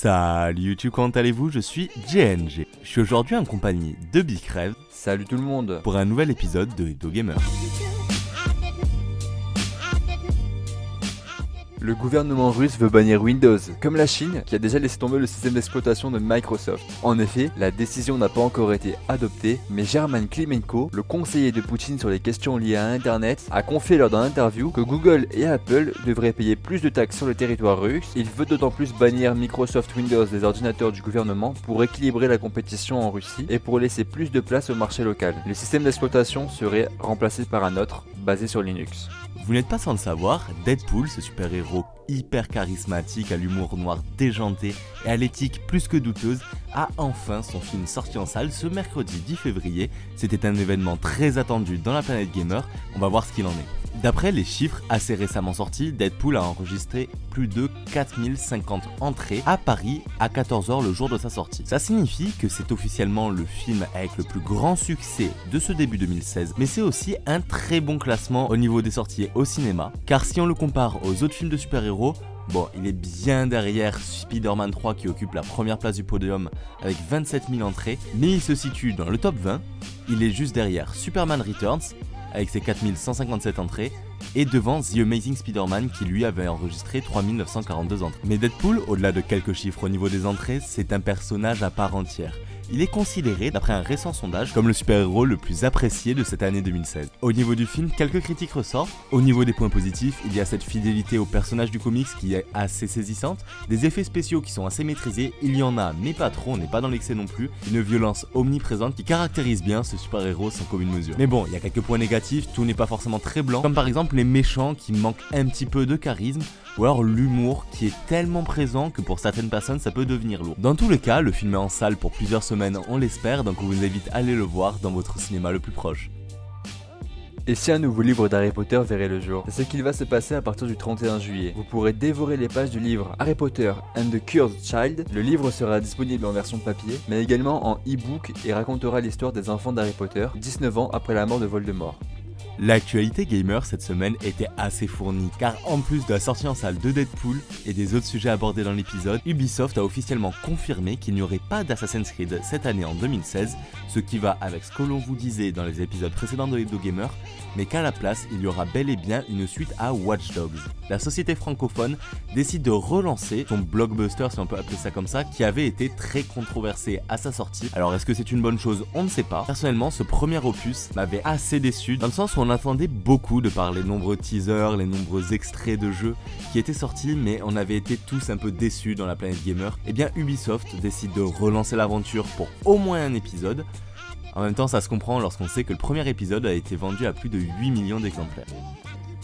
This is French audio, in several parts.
Salut YouTube, comment allez-vous? Je suis JNG. Je suis aujourd'hui en compagnie de Bicrève. Salut tout le monde. Pour un nouvel épisode de Hebdo Gamer. Le gouvernement russe veut bannir Windows, comme la Chine qui a déjà laissé tomber le système d'exploitation de Microsoft. En effet, la décision n'a pas encore été adoptée, mais German Klimenko, le conseiller de Poutine sur les questions liées à Internet, a confié lors d'un interview que Google et Apple devraient payer plus de taxes sur le territoire russe. Il veut d'autant plus bannir Microsoft Windows des ordinateurs du gouvernement pour équilibrer la compétition en Russie et pour laisser plus de place au marché local. Le système d'exploitation serait remplacé par un autre, basé sur Linux. Vous n'êtes pas sans le savoir, Deadpool, ce super-héros hyper charismatique, à l'humour noir déjanté et à l'éthique plus que douteuse, a enfin son film sorti en salle ce mercredi 10 février. C'était un événement très attendu dans la planète gamer, on va voir ce qu'il en est. D'après les chiffres assez récemment sortis, Deadpool a enregistré plus de 4050 entrées à Paris à 14 h le jour de sa sortie. Ça signifie que c'est officiellement le film avec le plus grand succès de ce début 2016, mais c'est aussi un très bon classement au niveau des sorties au cinéma, car si on le compare aux autres films de super-héros, bon, il est bien derrière Spider-Man 3 qui occupe la première place du podium avec 27 000 entrées, mais il se situe dans le top 20, il est juste derrière Superman Returns avec ses 4157 entrées, et devant The Amazing Spider-Man qui lui avait enregistré 3942 entrées. Mais Deadpool, au-delà de quelques chiffres au niveau des entrées, c'est un personnage à part entière. Il est considéré, d'après un récent sondage, comme le super-héros le plus apprécié de cette année 2016. Au niveau du film, quelques critiques ressortent. Au niveau des points positifs, il y a cette fidélité au personnage du comics qui est assez saisissante, des effets spéciaux qui sont assez maîtrisés, il y en a mais pas trop, on n'est pas dans l'excès non plus, une violence omniprésente qui caractérise bien ce super-héros sans commune mesure. Mais bon, il y a quelques points négatifs, tout n'est pas forcément très blanc, comme par exemple les méchants qui manquent un petit peu de charisme, ou alors l'humour qui est tellement présent que pour certaines personnes ça peut devenir lourd. Dans tous les cas, le film est en salle pour plusieurs semaines, on l'espère, donc on vous invite à aller le voir dans votre cinéma le plus proche. Et si un nouveau livre d'Harry Potter verrait le jour? C'est ce qu'il va se passer à partir du 31 juillet. Vous pourrez dévorer les pages du livre Harry Potter and the Cursed Child. Le livre sera disponible en version papier, mais également en e-book et racontera l'histoire des enfants d'Harry Potter, 19 ans après la mort de Voldemort. L'actualité gamer cette semaine était assez fournie, car en plus de la sortie en salle de Deadpool et des autres sujets abordés dans l'épisode, Ubisoft a officiellement confirmé qu'il n'y aurait pas d'Assassin's Creed cette année en 2016, ce qui va avec ce que l'on vous disait dans les épisodes précédents de Hebdo Gamer, mais qu'à la place, il y aura bel et bien une suite à Watch Dogs. La société francophone décide de relancer son blockbuster, si on peut appeler ça comme ça, qui avait été très controversé à sa sortie. Alors est-ce que c'est une bonne chose? On ne sait pas. Personnellement, ce premier opus m'avait assez déçu, dans le sens où on attendait beaucoup de par les nombreux teasers, les nombreux extraits de jeux qui étaient sortis, mais on avait été tous un peu déçus dans la planète gamer. Et bien Ubisoft décide de relancer l'aventure pour au moins un épisode. En même temps, ça se comprend lorsqu'on sait que le premier épisode a été vendu à plus de 8 millions d'exemplaires.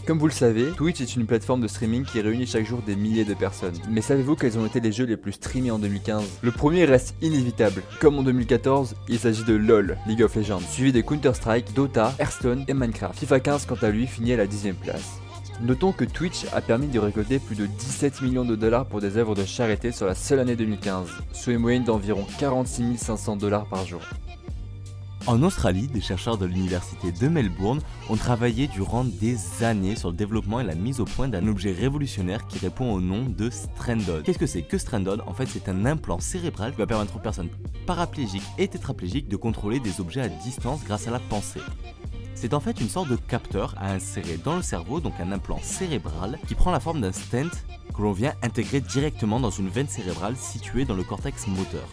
Comme vous le savez, Twitch est une plateforme de streaming qui réunit chaque jour des milliers de personnes. Mais savez-vous quels ont été les jeux les plus streamés en 2015? Le premier reste inévitable. Comme en 2014, il s'agit de LoL, League of Legends, suivi de Counter-Strike, Dota, Hearthstone et Minecraft. FIFA 15 quant à lui finit à la 10e place. Notons que Twitch a permis de récolter plus de 17 millions de dollars pour des œuvres de charité sur la seule année 2015, soit une moyenne d'environ 46 500 dollars par jour. En Australie, des chercheurs de l'université de Melbourne ont travaillé durant des années sur le développement et la mise au point d'un objet révolutionnaire qui répond au nom de Stranded. Qu'est-ce que c'est que Stranded? En fait, c'est un implant cérébral qui va permettre aux personnes paraplégiques et tétraplégiques de contrôler des objets à distance grâce à la pensée. C'est en fait une sorte de capteur à insérer dans le cerveau, donc un implant cérébral qui prend la forme d'un stent que l'on vient intégrer directement dans une veine cérébrale située dans le cortex moteur.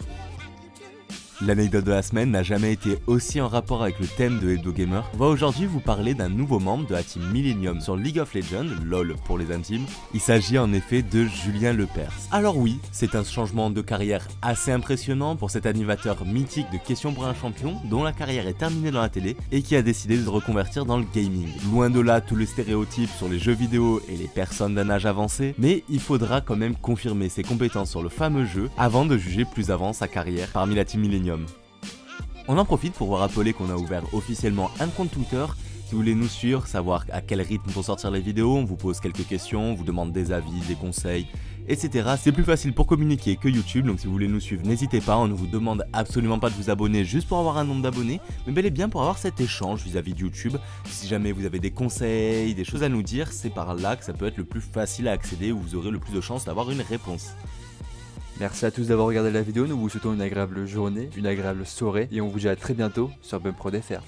L'anecdote de la semaine n'a jamais été aussi en rapport avec le thème de Hebdo Gamer. On va aujourd'hui vous parler d'un nouveau membre de la team Millennium sur League of Legends, LOL pour les intimes. Il s'agit en effet de Julien Lepers. Alors oui, c'est un changement de carrière assez impressionnant pour cet animateur mythique de Questions pour un champion, dont la carrière est terminée dans la télé et qui a décidé de se reconvertir dans le gaming. Loin de là tous les stéréotypes sur les jeux vidéo et les personnes d'un âge avancé, mais il faudra quand même confirmer ses compétences sur le fameux jeu avant de juger plus avant sa carrière parmi la team Millennium. On en profite pour vous rappeler qu'on a ouvert officiellement un compte Twitter. Si vous voulez nous suivre, savoir à quel rythme vont sortir les vidéos, on vous pose quelques questions, on vous demande des avis, des conseils, etc. C'est plus facile pour communiquer que YouTube, donc si vous voulez nous suivre, n'hésitez pas, on ne vous demande absolument pas de vous abonner juste pour avoir un nombre d'abonnés, mais bel et bien pour avoir cet échange vis-à-vis de YouTube. Si jamais vous avez des conseils, des choses à nous dire, c'est par là que ça peut être le plus facile à accéder, où vous aurez le plus de chances d'avoir une réponse. Merci à tous d'avoir regardé la vidéo, nous vous souhaitons une agréable journée, une agréable soirée et on vous dit à très bientôt sur BumProd FR.